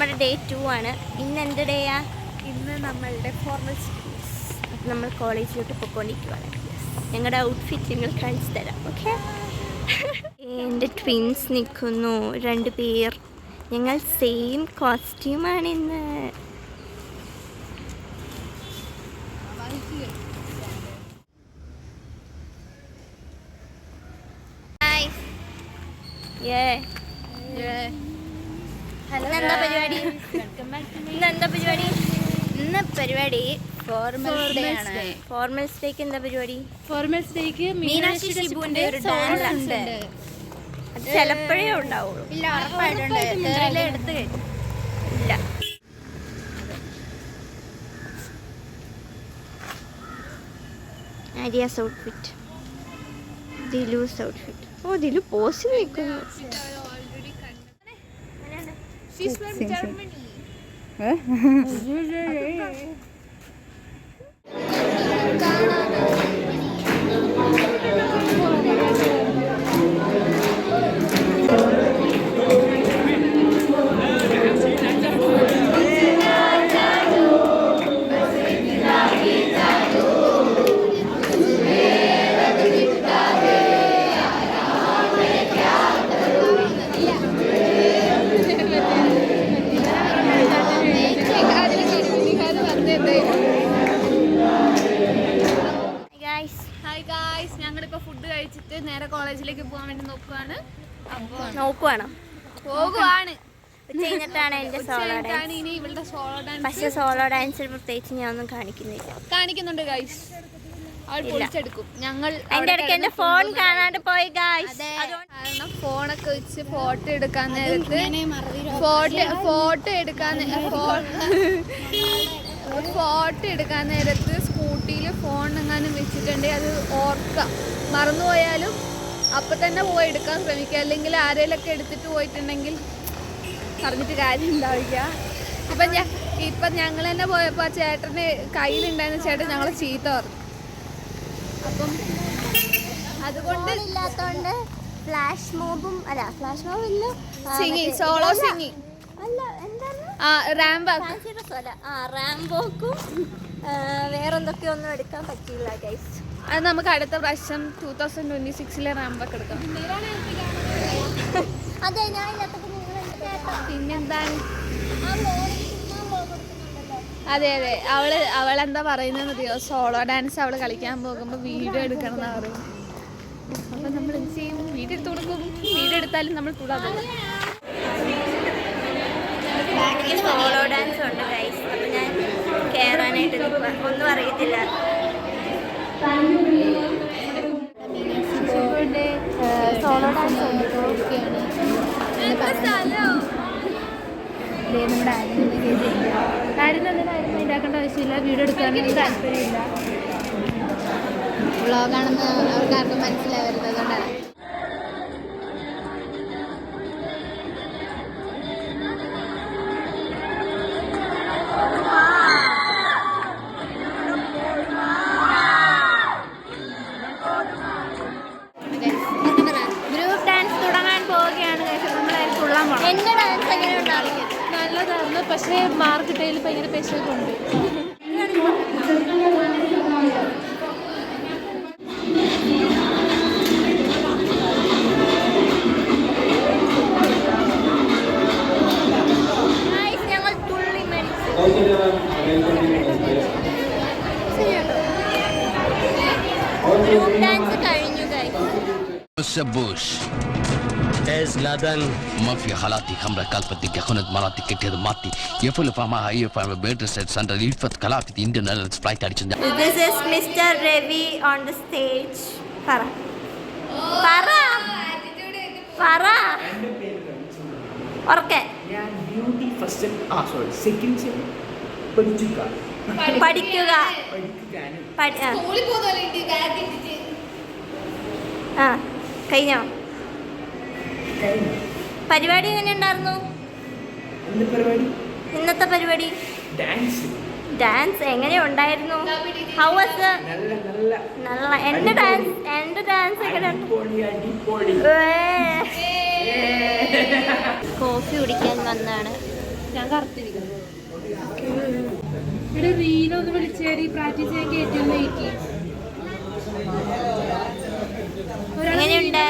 നമ്മുടെ ഡേ 2 ആണ്. ഇന്ന് എന്ത് ഡേയാ? ഇന്ന് നമ്മളുടെ ഫോർമൽ നമ്മൾ കോളേജിലോട്ട് പോയിക്കൊണ്ടിരിക്കുകയാണ്. ഞങ്ങളുടെ ഔട്ട്ഫിറ്റ് ഞങ്ങൾ കാണിച്ചു തരാം. ഓക്കെ. എൻ്റെ ട്വിൻസ് നിൽക്കുന്നു 2 പേർ. ഞങ്ങൾ സെയിം കോസ്റ്റ്യൂമാണ് ഇന്ന്. ഇന്നെന്താ പരിപാടി? ഇന്ന് പരിപാടി ഫോർമൽസ് ഡേക്ക് എന്താ പരിപാടി? ഫോർമൽസ് ഡേക്ക് മീനാക്ഷി ഷിബുവിന്റെ ഒരു ഡാൻസ് ഉണ്ട്. അത് ചിലപ്പോഴേ ഉണ്ടാവുള്ളൂ. ഇല്ല, ഉറപ്പായിട്ടുണ്ട്. എടുത്ത് ഇല്ല. Arya's outfit, Dilu's outfit. Oh, Dilu post നിൽക്കുന്നു. ഞങ്ങളിപ്പോ ഫുഡ് കഴിച്ചിട്ട് നേരെ കോളേജിലേക്ക് പോകാൻ വേണ്ടി നോക്കുവാണ്. കഴിഞ്ഞിട്ടാണ് എന്റെ സോളോ ഡാൻസ്. ഇനി ഇവളുടെ സോളോ ഡാൻസ്. പക്ഷെ സോളോ ഡാൻസിൽ പ്രത്യേകിച്ച് ഞാൻ ഒന്നും കാണിക്കുന്നുണ്ട് ഗൈസ്. അവൾ പൊളിച്ചെടുക്കും. ഞങ്ങൾ അതിന്റെ ഇടയ്ക്ക് എന്റെ ഫോൺ കാണാണ്ട് പോയി ഗൈസ്. കാരണം ഫോണൊക്കെ വെച്ച് ഫോട്ടോ എടുക്കാൻ നേരത്ത് ഫോട്ടോ എടുക്കാൻ നേരത്ത് സ്കൂട്ടിയിൽ ഫോൺ എങ്ങാനും വെച്ചിട്ടുണ്ടെങ്കിൽ അത് ഓർക്കാം. മറന്നുപോയാലും അപ്പം തന്നെ പോയി എടുക്കാൻ ശ്രമിക്കുക. അല്ലെങ്കിൽ ആരെങ്കിലൊക്കെ എടുത്തിട്ട് പോയിട്ടുണ്ടെങ്കിൽ പറഞ്ഞിട്ട് കാര്യം ഉണ്ടാവില്ല. ഇപ്പം ഞങ്ങൾ തന്നെ പോയപ്പോൾ ആ ചേട്ടന് കയ്യിലുണ്ടായിരുന്ന ചേട്ടൻ ഞങ്ങളെ ചീത്ത പറഞ്ഞു. അപ്പം അതുകൊണ്ട് ഇല്ലാത്തോണ്ട് ഫ്ലാഷ് മോബും സോളോ സിംഗിങ് റാംബോക്കും വേറെന്തൊക്കെയൊന്നും എടുക്കാൻ പറ്റില്ല ഗൈസ്. അത് നമുക്ക് അടുത്ത പ്രാവശ്യം 2026 റാമ്പൊക്കെ എടുക്കാം. അതെ, പിന്നെന്താണ്? അതെ അവളെന്താ പറയുന്നതെന്നറിയോ? സോളോ ഡാൻസ് അവള് കളിക്കാൻ പോകുമ്പോൾ വീഡിയോ എടുക്കണം എന്നാ പറയുന്നത്. അപ്പം നമ്മൾ എന്ത് ചെയ്യും? വീഡിയോ എടുത്ത് കൊടുക്കും. വീഡിയോ എടുത്താലും നമ്മൾ കൂടാതെ സോളോ ഡാൻസ് ഉണ്ട് ഗൈസ്. അപ്പം ഞാൻ കയറാനായിട്ട് ഒന്നും അറിയത്തില്ല. സോളോ ഡാൻസ് ഉണ്ട്. കാര്യമൊന്നും ഉണ്ടാക്കേണ്ട ആവശ്യമില്ല. വീഡിയോ എടുക്കാനൊന്നും താല്പര്യമില്ല. വ്ളോഗാണെന്ന് അവർക്കാർക്കും മനസ്സിലാവരുത്. അതുകൊണ്ടാണ് ഗ്രൂപ്പ് ഡാൻസ് തുടങ്ങാൻ പോവുകയാണ്. നമ്മളായാലും തുള്ളാൻ പോകണം. എന്റെ ഡാൻസ് എങ്ങനെ ഉണ്ടാവില്ല? നല്ലതായിരുന്നു. പക്ഷേ മാർക്കറ്റയിൽ ഭയങ്കര പൈസയൊക്കെ ഉണ്ട്. ഗ്രൂപ്പ് ഡാൻസ് കഴിഞ്ഞു guys. الشبوش إيز لادن ما في حالاتي خمرة كالفتي كخنت مراتي كتير ماتي يفعل فما هي فما بيرتس سندر يلفت كلاتي إنديان إيرلاينز فلايت أديشن. This is Mr. Ravi on the stage. പറ. ഓർക്കെ ഡ്യൂട്ടി ഫസ്റ്റ് സെക്കൻഡ് പഠിക്കുക. കഴിഞ്ഞോ? പരിപാടി എങ്ങനെ ഉണ്ടായിരുന്നു? ഇന്നത്തെ പരിപാടി ഡാൻസ് എങ്ങനെ ഉണ്ടായിരുന്നു? How was? നല്ല. എന്റെ ഡാൻസ് എങ്ങനെ? കോഫി കുടിക്കാൻ വന്നാണ്. ഞാൻ കറുത്തിരിക്കുന്നു. ഇവിടെ റീനൊന്ന് വിളിച്ചേടി പ്രാക്ടീസ് ചെയ്യാൻ കയറ്റി. എങ്ങനെയുണ്ട്?